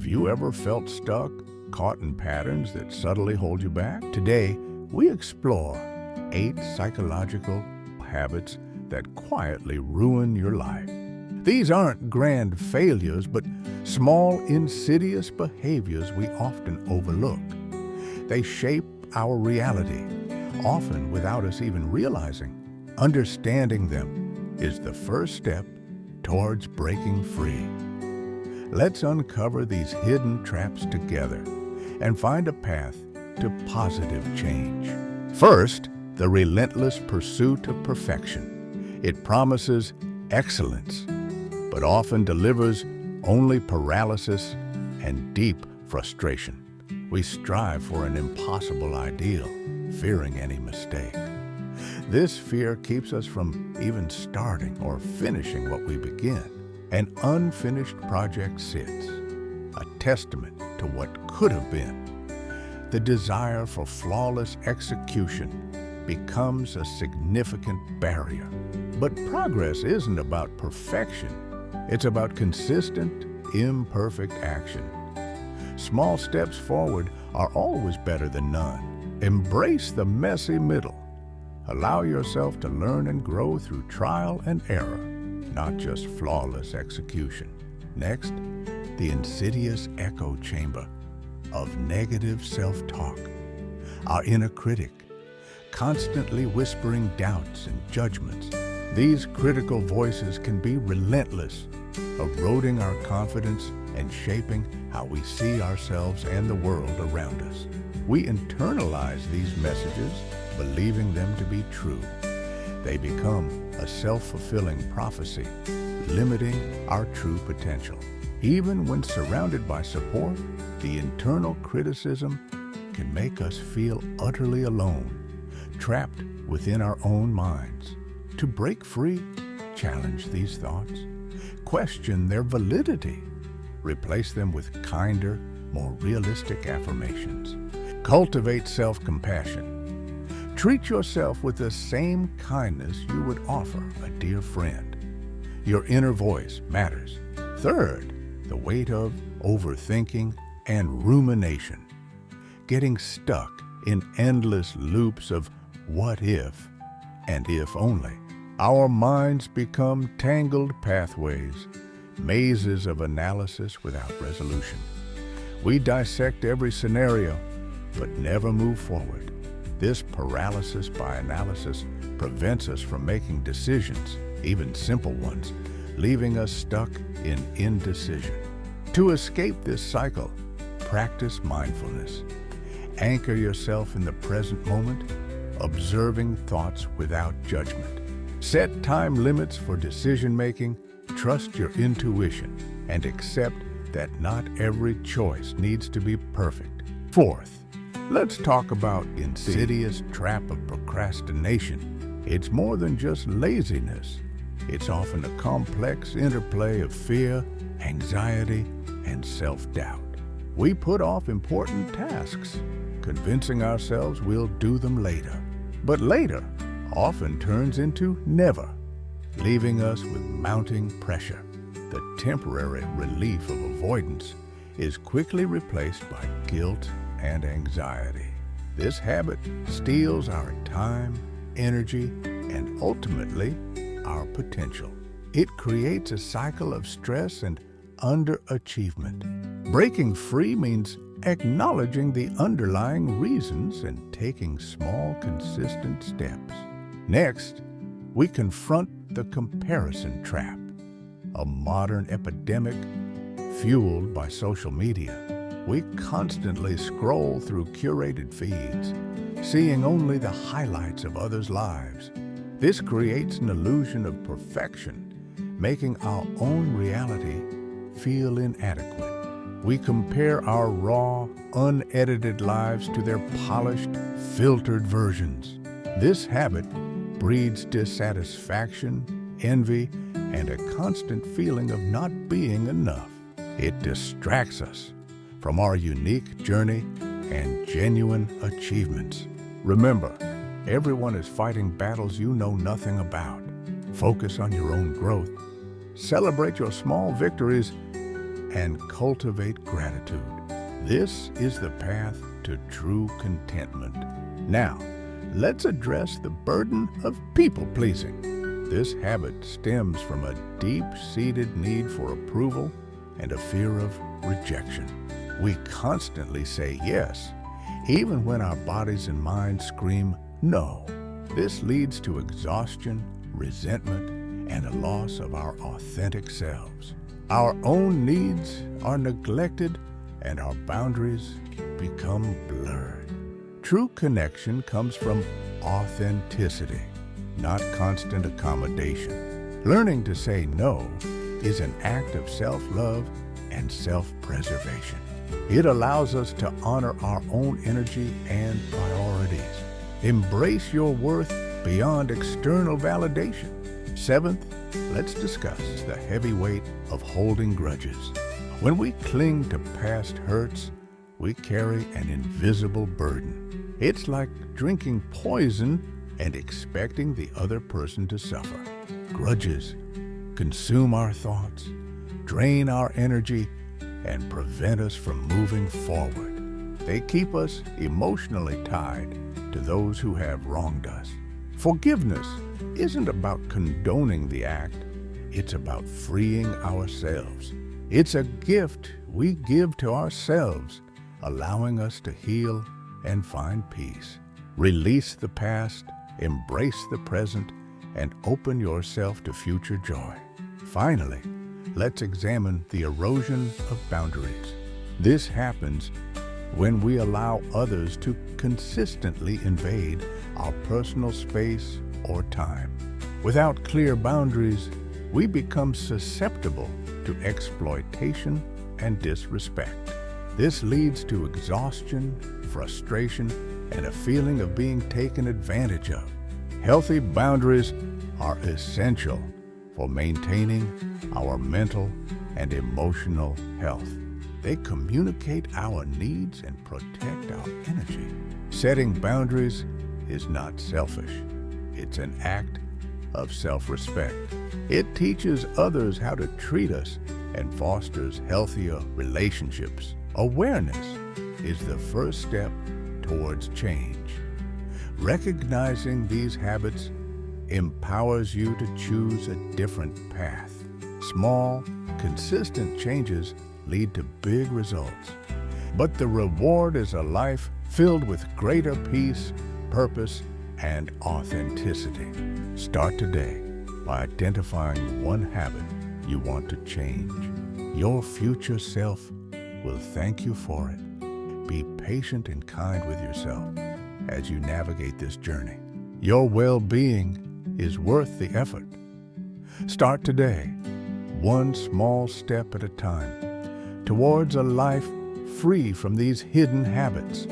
Have you ever felt stuck, caught in patterns that subtly hold you back? Today, we explore 8 psychological habits that quietly ruin your life. These aren't grand failures, but small, insidious behaviors we often overlook. They shape our reality, often without us even realizing. Understanding them is the first step towards breaking free. Let's uncover these hidden traps together and find a path to positive change. First, the relentless pursuit of perfection. It promises excellence, but often delivers only paralysis and deep frustration. We strive for an impossible ideal, fearing any mistake. This fear keeps us from even starting or finishing what we begin. An unfinished project sits, a testament to what could have been. The desire for flawless execution becomes a significant barrier. But progress isn't about perfection. It's about consistent, imperfect action. Small steps forward are always better than none. Embrace the messy middle. Allow yourself to learn and grow through trial and error, not just flawless execution. Next, the insidious echo chamber of negative self-talk. Our inner critic, constantly whispering doubts and judgments. These critical voices can be relentless, eroding our confidence and shaping how we see ourselves and the world around us. We internalize these messages, believing them to be true. They become a self-fulfilling prophecy, limiting our true potential. Even when surrounded by support, the internal criticism can make us feel utterly alone, trapped within our own minds. To break free, challenge these thoughts. Question their validity. Replace them with kinder, more realistic affirmations. Cultivate self-compassion. Treat yourself with the same kindness you would offer a dear friend. Your inner voice matters. Third, the weight of overthinking and rumination. Getting stuck in endless loops of what if and if only. Our minds become tangled pathways, mazes of analysis without resolution. We dissect every scenario, but never move forward. This paralysis by analysis prevents us from making decisions, even simple ones, leaving us stuck in indecision. To escape this cycle, practice mindfulness. Anchor yourself in the present moment, observing thoughts without judgment. Set time limits for decision-making, trust your intuition, and accept that not every choice needs to be perfect. Fourth, let's talk about insidious trap of procrastination. It's more than just laziness. It's often a complex interplay of fear, anxiety, and self-doubt. We put off important tasks, convincing ourselves we'll do them later. But later often turns into never, leaving us with mounting pressure. The temporary relief of avoidance is quickly replaced by guilt and anxiety. This habit steals our time, energy, and ultimately our potential. It creates a cycle of stress and underachievement. Breaking free means acknowledging the underlying reasons and taking small, consistent steps. Next, we confront the comparison trap, a modern epidemic fueled by social media. We constantly scroll through curated feeds, seeing only the highlights of others' lives. This creates an illusion of perfection, making our own reality feel inadequate. We compare our raw, unedited lives to their polished, filtered versions. This habit breeds dissatisfaction, envy, and a constant feeling of not being enough. It distracts us from our unique journey and genuine achievements. Remember, everyone is fighting battles you know nothing about. Focus on your own growth. Celebrate your small victories and cultivate gratitude. This is the path to true contentment. Now, let's address the burden of people-pleasing. This habit stems from a deep-seated need for approval and a fear of rejection. We constantly say yes, even when our bodies and minds scream no. This leads to exhaustion, resentment, and a loss of our authentic selves. Our own needs are neglected and our boundaries become blurred. True connection comes from authenticity, not constant accommodation. Learning to say no is an act of self-love and self-preservation. It allows us to honor our own energy and priorities. Embrace your worth beyond external validation. Seventh, let's discuss the heavy weight of holding grudges. When we cling to past hurts, we carry an invisible burden. It's like drinking poison and expecting the other person to suffer. Grudges consume our thoughts, drain our energy, and prevent us from moving forward. They keep us emotionally tied to those who have wronged us. Forgiveness isn't about condoning the act, it's about freeing ourselves. It's a gift we give to ourselves, allowing us to heal and find peace. Release the past, embrace the present, and open yourself to future joy. Finally, let's examine the erosion of boundaries. This happens when we allow others to consistently invade our personal space or time. Without clear boundaries, we become susceptible to exploitation and disrespect. This leads to exhaustion, frustration, and a feeling of being taken advantage of. Healthy boundaries are essential for maintaining our mental and emotional health. They communicate our needs and protect our energy. Setting boundaries is not selfish. It's an act of self-respect. It teaches others how to treat us and fosters healthier relationships. Awareness is the first step towards change. Recognizing these habits empowers you to choose a different path. Small, consistent changes lead to big results. But the reward is a life filled with greater peace, purpose, and authenticity. Start today by identifying one habit you want to change. Your future self will thank you for it. Be patient and kind with yourself as you navigate this journey. Your well-being is worth the effort. Start today, one small step at a time, towards a life free from these hidden habits.